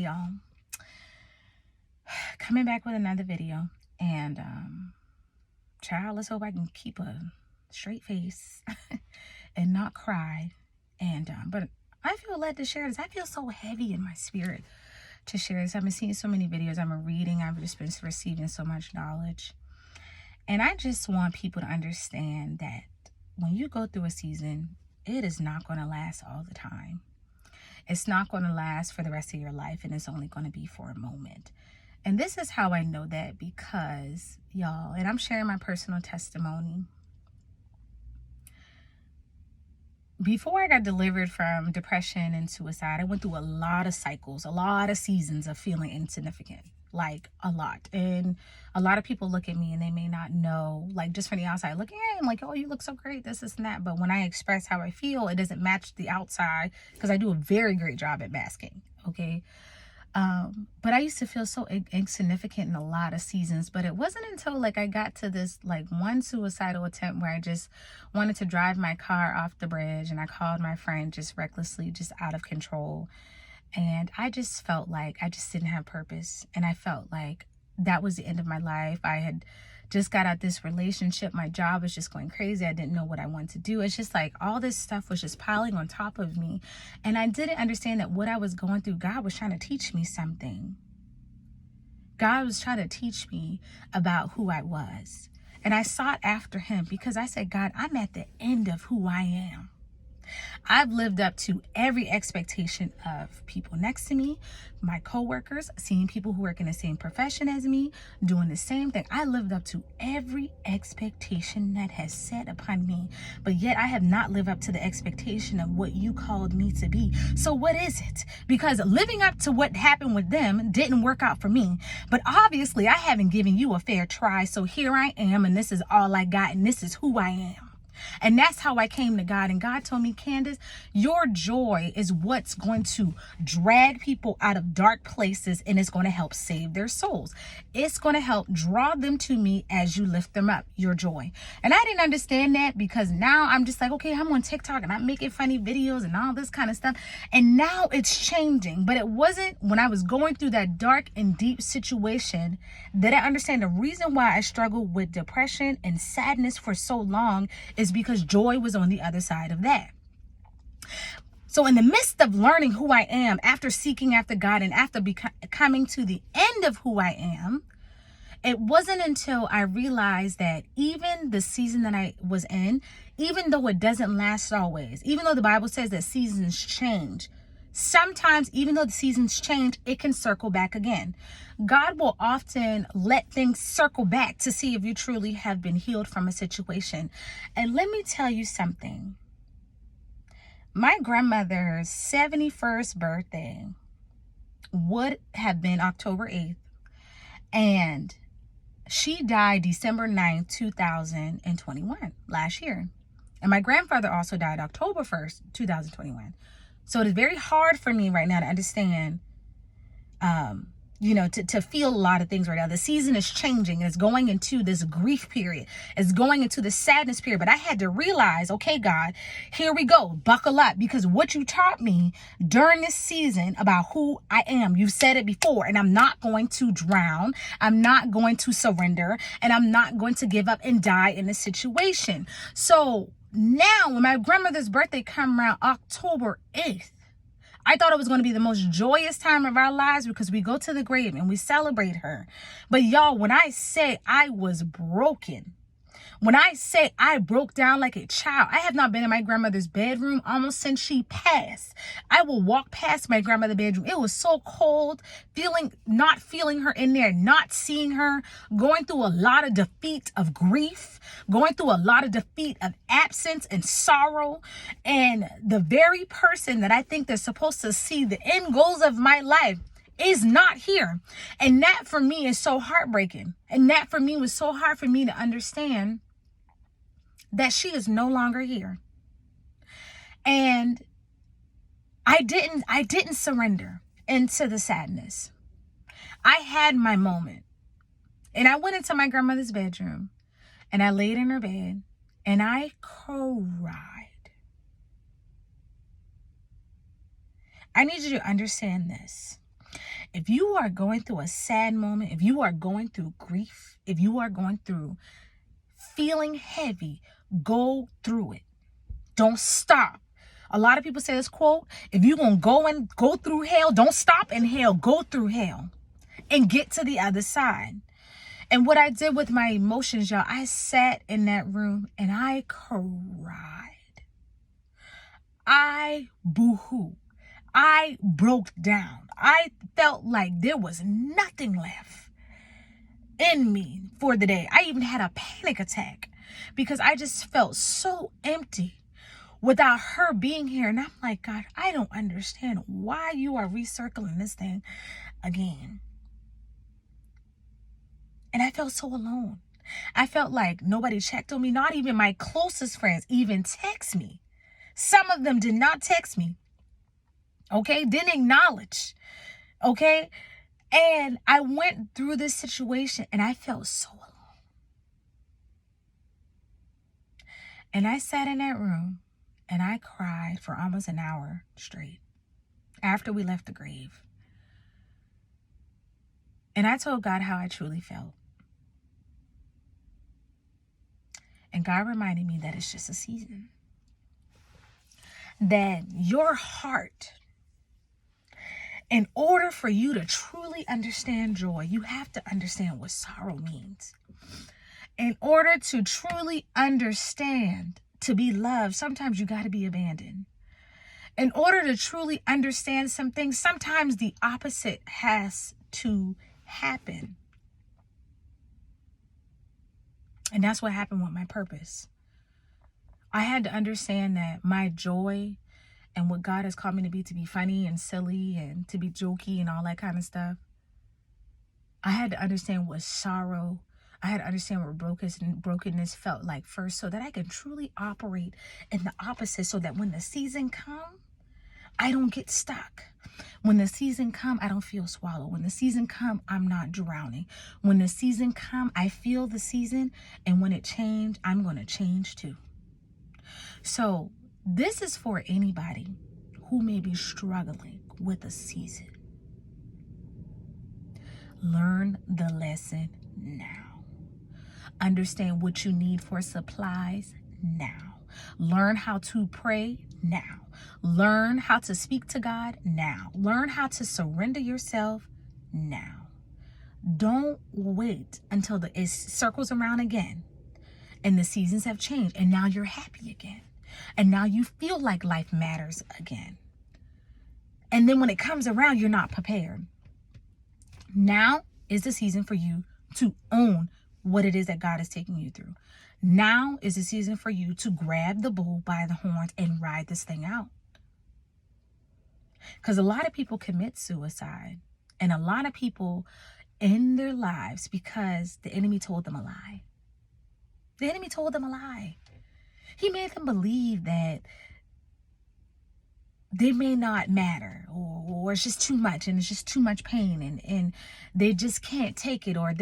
Y'all, coming back with another video, and child, let's hope I can keep a straight face and not cry. And but I feel led to share this. I feel so heavy in my spirit to share this. I've been seeing so many videos, I'm reading, I've just been receiving so much knowledge, and I just want people to understand that when you go through a season, it is not going to last all the time. It's not going to last for the rest of your life, and it's only going to be for a moment. And this is how I know that, because y'all, and I'm sharing my personal testimony. Before I got delivered from depression and suicide, I went through a lot of cycles, a lot of seasons of feeling insignificant, like a lot. And a lot of people look at me and they may not know, like just from the outside looking in, like, oh, you look so great, this and that. But when I express how I feel, it doesn't match the outside, because I do a very great job at masking, okay? But I used to feel so insignificant in a lot of seasons, but it wasn't until like I got to this like one suicidal attempt where I just wanted to drive my car off the bridge, and I called my friend just recklessly, just out of control. And I just felt like I just didn't have purpose, and I felt like that was the end of my life. I had just got out this relationship. My job was just going crazy. I didn't know what I wanted to do. It's just like all this stuff was just piling on top of me. And I didn't understand that what I was going through, God was trying to teach me something. God was trying to teach me about who I was. And I sought after him because I said, God, I'm at the end of who I am. I've lived up to every expectation of people next to me, my coworkers, seeing people who work in the same profession as me, doing the same thing. I lived up to every expectation that has set upon me, but yet I have not lived up to the expectation of what you called me to be. So what is it? Because living up to what happened with them didn't work out for me, but obviously I haven't given you a fair try. So here I am, and this is all I got, and this is who I am. And that's how I came to God. And God told me, Candace, your joy is what's going to drag people out of dark places, and it's going to help save their souls. It's going to help draw them to me as you lift them up, your joy. And I didn't understand that, because now I'm just like, okay, I'm on TikTok and I'm making funny videos and all this kind of stuff. And now it's changing. But it wasn't when I was going through that dark and deep situation that I understand the reason why I struggled with depression and sadness for so long is because joy was on the other side of that. So in the midst of learning who I am, after seeking after God, and after coming to the end of who I am, it wasn't until I realized that even the season that I was in, even though it doesn't last always, even though the Bible says that seasons change, sometimes even though the seasons change, it can circle back again. God will often let things circle back to see if you truly have been healed from a situation. And let me tell you something. My grandmother's 71st birthday would have been October 8th, and she died December 9th, 2021, last year. And my grandfather also died October 1st, 2021. So it is very hard for me right now to understand, to feel a lot of things right now. The season is changing. It's going into this grief period. It's going into the sadness period. But I had to realize, okay, God, here we go. Buckle up, because what you taught me during this season about who I am, you've said it before, and I'm not going to drown. I'm not going to surrender, and I'm not going to give up and die in this situation. So now when my grandmother's birthday come around October 8th, I thought it was going to be the most joyous time of our lives, because we go to the grave and we celebrate her. But y'all, when I say I was broken, when I say I broke down like a child, I have not been in my grandmother's bedroom almost since she passed. I will walk past my grandmother's bedroom. It was so cold, not feeling her in there, not seeing her, going through a lot of defeat of grief, going through a lot of defeat of absence and sorrow. And the very person that I think they're supposed to see the end goals of my life is not here. And that for me is so heartbreaking. And that for me was so hard for me to understand, that she is no longer here. And I didn't surrender into the sadness. I had my moment. And I went into my grandmother's bedroom, and I laid in her bed, and I cried. I need you to understand this. If you are going through a sad moment, if you are going through grief, if you are going through feeling heavy, go through it. Don't stop. A lot of people say this quote, if you're going to go through hell, don't stop in hell, go through hell and get to the other side. And what I did with my emotions, y'all, I sat in that room and I cried. I boo-hooed. I broke down. I felt like there was nothing left in me for the day. I even had a panic attack because I just felt so empty without her being here. And I'm like, God, I don't understand why you are recircling this thing again. And I felt so alone. I felt like nobody checked on me. Not even my closest friends even text me. Some of them did not text me. Okay? Didn't acknowledge. Okay? And I went through this situation and I felt so alone. And I sat in that room and I cried for almost an hour straight after we left the grave. And I told God how I truly felt. And God reminded me that it's just a season. That your heart, in order for you to truly understand joy, you have to understand what sorrow means. In order to truly understand, to be loved, sometimes you got to be abandoned. In order to truly understand some things, sometimes the opposite has to happen. And that's what happened with my purpose. I had to understand that my joy and what God has called me to be funny and silly and to be jokey and all that kind of stuff. I had to understand what sorrow, I had to understand what brokenness felt like first, so that I can truly operate in the opposite, so that when the season comes, I don't get stuck. When the season come, I don't feel swallowed. When the season come, I'm not drowning. When the season come, I feel the season, and when it change, I'm going to change too. So this is for anybody who may be struggling with a season. Learn the lesson now. Understand what you need for supplies now. Learn how to pray now. Learn how to speak to God now. Learn how to surrender yourself now. Don't wait until it circles around again and the seasons have changed and now you're happy again. And now you feel like life matters again. And then when it comes around, you're not prepared. Now is the season for you to own what it is that God is taking you through. Now is the season for you to grab the bull by the horns and ride this thing out. Because a lot of people commit suicide, and a lot of people end their lives because the enemy told them a lie. The enemy told them a lie. He made them believe that they may not matter, or it's just too much, and it's just too much pain, and they just can't take it, or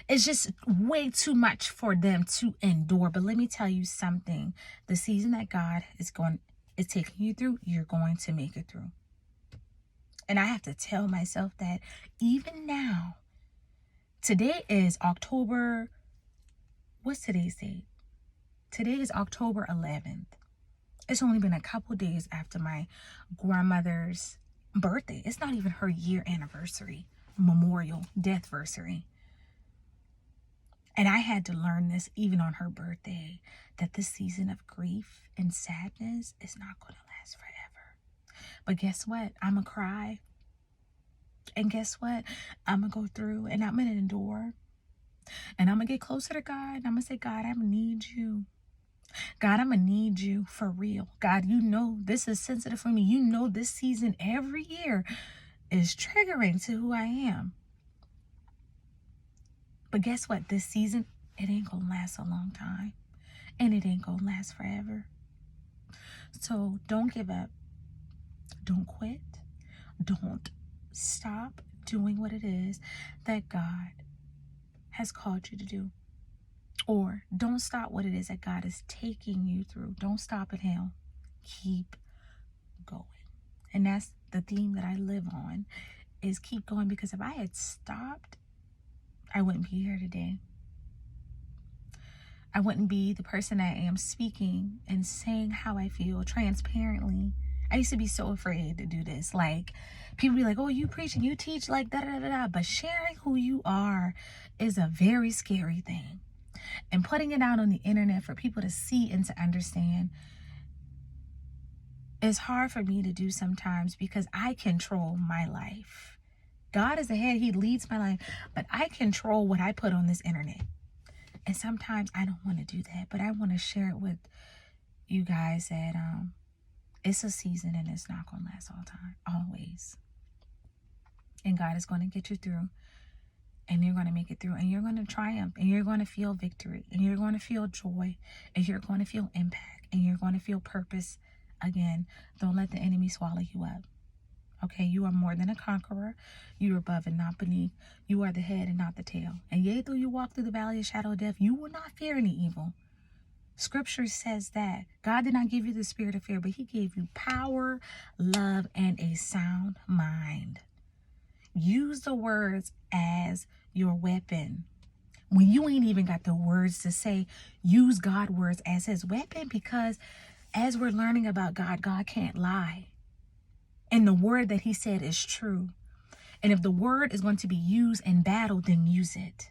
it's just way too much for them to endure. But let me tell you something. The season that God is taking you through, you're going to make it through. And I have to tell myself that even now. Today is October, what's today's date? Today is October 11th. It's only been a couple days after my grandmother's birthday. It's not even her year anniversary, memorial, deathversary. And I had to learn this even on her birthday, that this season of grief and sadness is not going to last forever. But guess what? I'm going to cry. And guess what? I'm going to go through and I'm going to endure. And I'm going to get closer to God. And I'm going to say, God, I need you. God, I'm going to need you for real. God, you know this is sensitive for me. You know this season every year is triggering to who I am. But guess what? This season, it ain't going to last a long time. And it ain't going to last forever. So don't give up. Don't quit. Don't stop doing what it is that God has called you to do. Or don't stop what it is that God is taking you through. Don't stop at Him. Keep going. And that's the theme that I live on, is keep going, because if I had stopped, I wouldn't be here today. I wouldn't be the person I am, speaking and saying how I feel transparently. I used to be so afraid to do this. Like, people be like, oh, you preach and you teach like da da da da. But sharing who you are is a very scary thing. And putting it out on the internet for people to see and to understand is hard for me to do sometimes, because I control my life. God is the head, he leads my life, but I control what I put on this internet. And sometimes I don't want to do that, but I want to share it with you guys that it's a season and it's not going to last all time, always. And God is going to get you through, and you're going to make it through, and you're going to triumph, and you're going to feel victory, and you're going to feel joy, and you're going to feel impact, and you're going to feel purpose again. Don't let the enemy swallow you up. Okay, you are more than a conqueror. You are above and not beneath. You are the head and not the tail. And yea, though you walk through the valley of shadow of death, you will not fear any evil. Scripture says that God did not give you the spirit of fear, but he gave you power, love, and a sound mind. Use the words as your weapon. When you ain't even got the words to say, use God's words as his weapon, because as we're learning about God, God can't lie. And the word that he said is true. And if the word is going to be used in battle, then use it.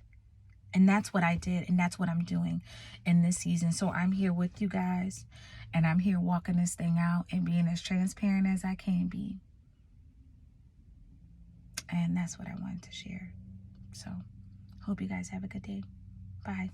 And that's what I did. And that's what I'm doing in this season. So I'm here with you guys. And I'm here walking this thing out and being as transparent as I can be. And that's what I wanted to share. So hope you guys have a good day. Bye.